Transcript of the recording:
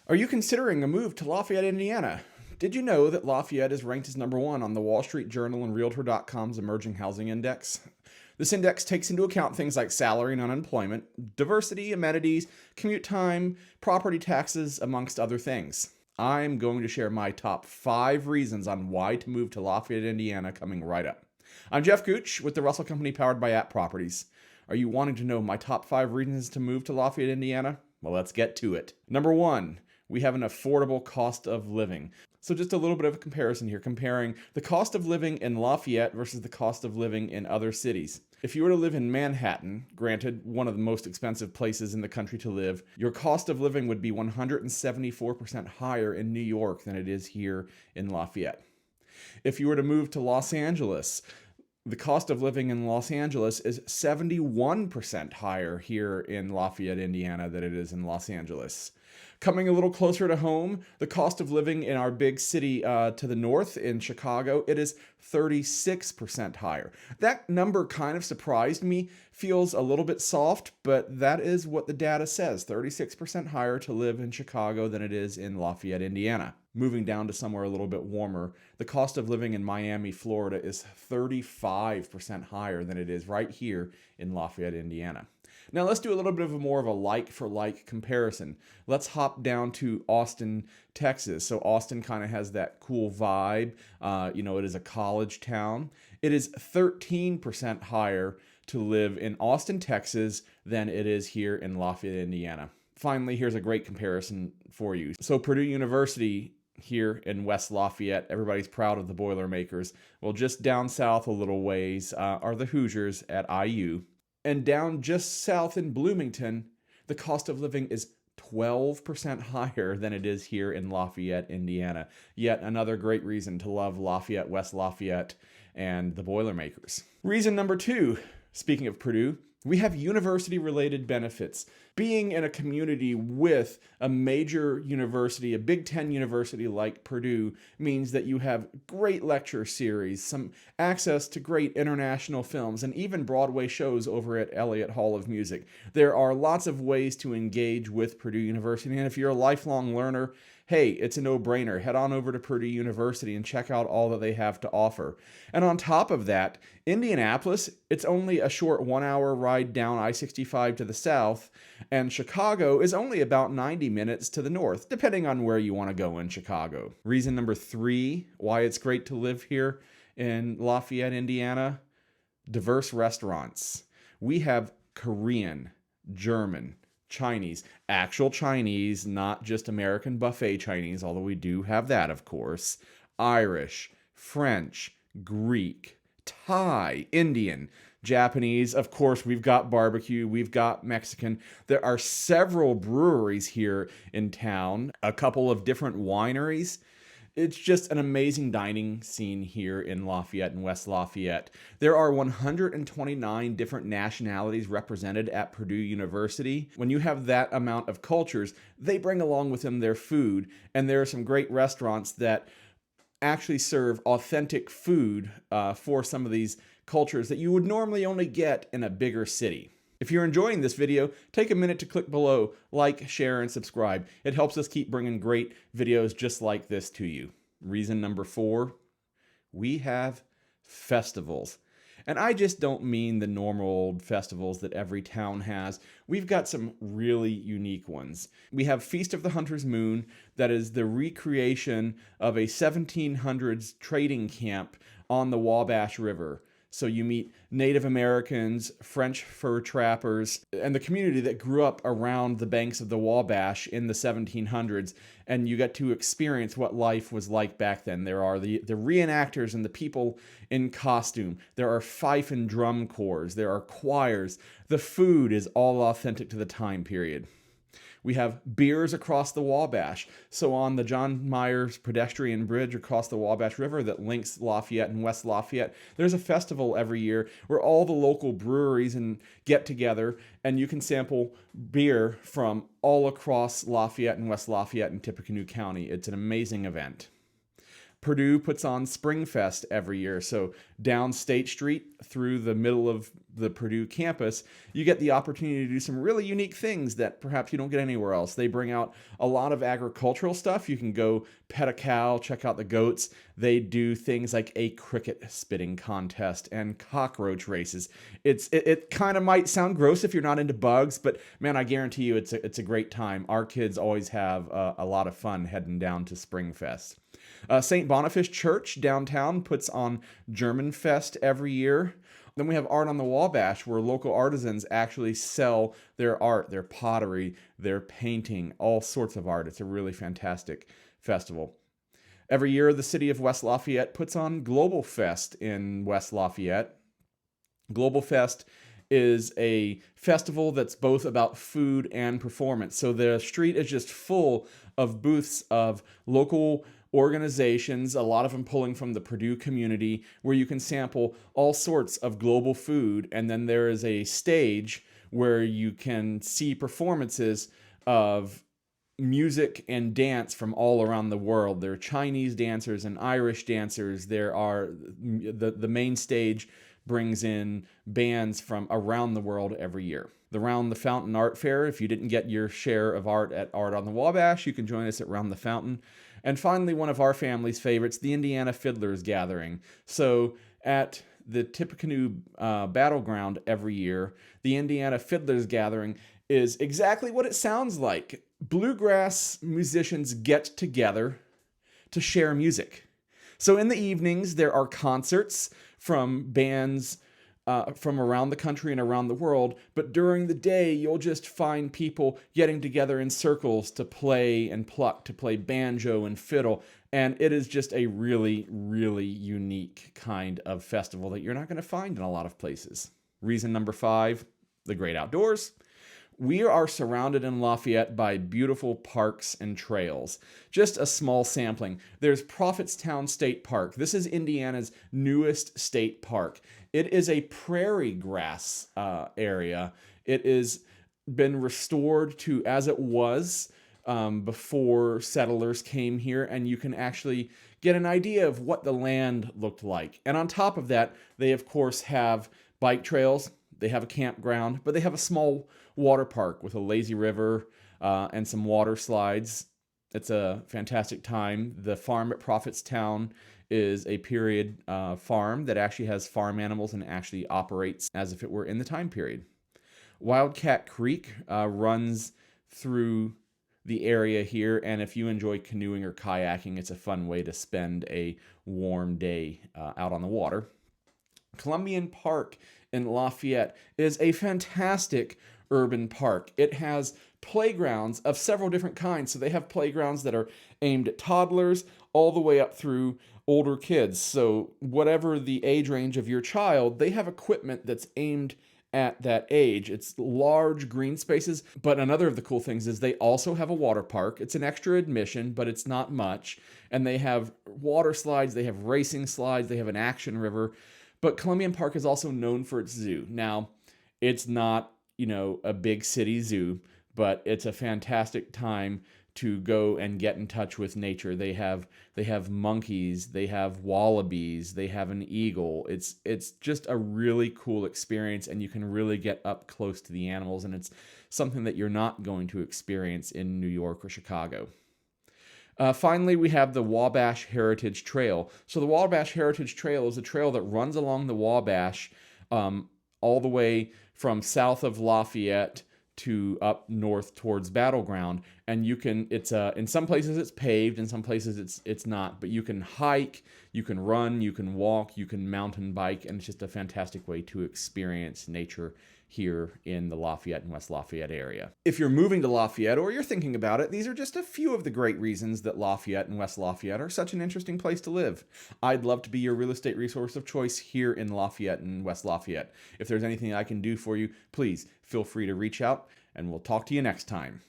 Are you considering a move to Lafayette, Indiana? Did you know that Lafayette is ranked as number one on the Wall Street Journal and Realtor.com's Emerging Housing Index? This index takes into account things like salary and unemployment, diversity, amenities, commute time, property taxes, amongst other things. I'm going to share my top 5 reasons on why to move to Lafayette, Indiana coming right up. I'm Geoff Gooch with the Russell Company powered by App Properties. Are you wanting to know my top 5 reasons to move to Lafayette, Indiana? Well, let's get to it. Number 1. We have an affordable cost of living. So just a little bit of a comparison here, comparing the cost of living in Lafayette versus the cost of living in other cities. If you were to live in Manhattan, granted one of the most expensive places in the country to live, your cost of living would be 174% higher in New York than it is here in Lafayette. If you were to move to Los Angeles, the cost of living in Los Angeles is 71% higher here in Lafayette, Indiana than it is in Los Angeles. Coming a little closer to home, the cost of living in our big city to the north in Chicago, it is 36% higher. That number kind of surprised me, feels a little bit soft, but that is what the data says, 36% higher to live in Chicago than it is in Lafayette, Indiana. Moving down to somewhere a little bit warmer, the cost of living in Miami, Florida is 35% higher than it is right here in Lafayette, Indiana. Now let's do a little bit of a more of a like-for-like comparison. Let's hop down to Austin, Texas. So Austin kind of has that cool vibe. It is a college town. It is 13% higher to live in Austin, Texas than it is here in Lafayette, Indiana. Finally, here's a great comparison for you. So Purdue University here in West Lafayette, everybody's proud of the Boilermakers. Well, just down south a little ways are the Hoosiers at IU. And down just south in Bloomington, the cost of living is 12% higher than it is here in Lafayette, Indiana. Yet another great reason to love Lafayette West Lafayette and the Boilermakers. Reason number 2, speaking of Purdue, we have university-related benefits. Being in a community with a major university, a Big Ten university like Purdue, means that you have great lecture series, some access to great international films, and even Broadway shows over at Elliott Hall of Music. There are lots of ways to engage with Purdue University, and if you're a lifelong learner, hey, it's a no-brainer. Head on over to Purdue University and check out all that they have to offer. And on top of that, Indianapolis, it's only a short 1-hour ride down I-65 to the south, and Chicago is only about 90 minutes to the north, depending on where you want to go in Chicago. Reason number 3, why it's great to live here in Lafayette, Indiana, diverse restaurants. We have Korean, German, Chinese, actual Chinese, not just American buffet Chinese, although we do have that, of course, Irish, French, Greek, Thai, Indian, Japanese, of course, we've got barbecue, we've got Mexican. There are several breweries here in town, a couple of different wineries. It's just an amazing dining scene here in Lafayette and West Lafayette. There are 129 different nationalities represented at Purdue University. When you have that amount of cultures, they bring along with them their food, and there are some great restaurants that actually serve authentic food for some of these cultures that you would normally only get in a bigger city. If you're enjoying this video, take a minute to click below, like, share, and subscribe. It helps us keep bringing great videos just like this to you. Reason number 4, we have festivals. And I just don't mean the normal old festivals that every town has. We've got some really unique ones. We have Feast of the Hunter's Moon, that is the recreation of a 1700s trading camp on the Wabash River. So you meet Native Americans, French fur trappers, and the community that grew up around the banks of the Wabash in the 1700s, and you get to experience what life was like back then. There are the reenactors and the people in costume. There are fife and drum corps. There are choirs. The food is all authentic to the time period. We have beers across the Wabash. So on the John Myers pedestrian bridge across the Wabash River that links Lafayette and West Lafayette, there's a festival every year where all the local breweries get together, and you can sample beer from all across Lafayette and West Lafayette and Tippecanoe County. It's an amazing event. Purdue puts on Springfest every year. So down State Street through the middle of the Purdue campus, you get the opportunity to do some really unique things that perhaps you don't get anywhere else. They bring out a lot of agricultural stuff. You can go pet a cow, check out the goats. They do things like a cricket spitting contest and cockroach races. It kind of might sound gross if you're not into bugs, but man, I guarantee you it's a great time. Our kids always have a lot of fun heading down to Springfest. St. Boniface Church downtown puts on German Fest every year. Then we have Art on the Wabash, where local artisans actually sell their art, their pottery, their painting, all sorts of art. It's a really fantastic festival. Every year, the city of West Lafayette puts on Global Fest in West Lafayette. Global Fest is a festival that's both about food and performance. So the street is just full of booths of local organizations, a lot of them pulling from the Purdue community, where you can sample all sorts of global food. And then there is a stage where you can see performances of music and dance from all around the world. There are Chinese dancers and Irish dancers. There are the main stage brings in bands from around the world every year. The Round the Fountain Art Fair, if you didn't get your share of art at Art on the Wabash, you can join us at Round the Fountain. And finally, one of our family's favorites, the Indiana Fiddlers Gathering. So at the Tippecanoe Battleground every year, the Indiana Fiddlers Gathering is exactly what it sounds like. Bluegrass musicians get together to share music. So in the evenings, there are concerts from bands from around the country and around the world, but during the day, you'll just find people getting together in circles to play and pluck, to play banjo and fiddle, and it is just a really, really unique kind of festival that you're not going to find in a lot of places. Reason number 5, the great outdoors. We are surrounded in Lafayette by beautiful parks and trails. Just a small sampling. There's Prophetstown State Park. This is Indiana's newest state park. It is a prairie grass area. It has been restored to as it was before settlers came here, and you can actually get an idea of what the land looked like. And on top of that, they of course have bike trails. They have a campground, but they have a small water park with a lazy river and some water slides. It's a fantastic time. The farm at Prophetstown is a period farm that actually has farm animals and actually operates as if it were in the time period. Wildcat Creek runs through the area here, and if you enjoy canoeing or kayaking, it's a fun way to spend a warm day out on the water. Columbian Park in Lafayette is a fantastic urban park. It has playgrounds of several different kinds. So they have playgrounds that are aimed at toddlers all the way up through older kids. So whatever the age range of your child, they have equipment that's aimed at that age. It's large green spaces, but another of the cool things is they also have a water park. It's an extra admission, but it's not much. And they have water slides, they have racing slides, they have an action river. But Columbian Park is also known for its zoo. Now, it's not, a big city zoo, but it's a fantastic time to go and get in touch with nature. They have monkeys, they have wallabies, they have an eagle. It's just a really cool experience, and you can really get up close to the animals, and it's something that you're not going to experience in New York or Chicago. Finally, we have the Wabash Heritage Trail. So the Wabash Heritage Trail is a trail that runs along the Wabash all the way from south of Lafayette to up north towards Battleground. And you can, in some places it's paved, in some places it's not, but you can hike, you can run, you can walk, you can mountain bike, and it's just a fantastic way to experience nature here in the Lafayette and West Lafayette area. If you're moving to Lafayette or you're thinking about it, these are just a few of the great reasons that Lafayette and West Lafayette are such an interesting place to live. I'd love to be your real estate resource of choice here in Lafayette and West Lafayette. If there's anything I can do for you, please feel free to reach out, and we'll talk to you next time.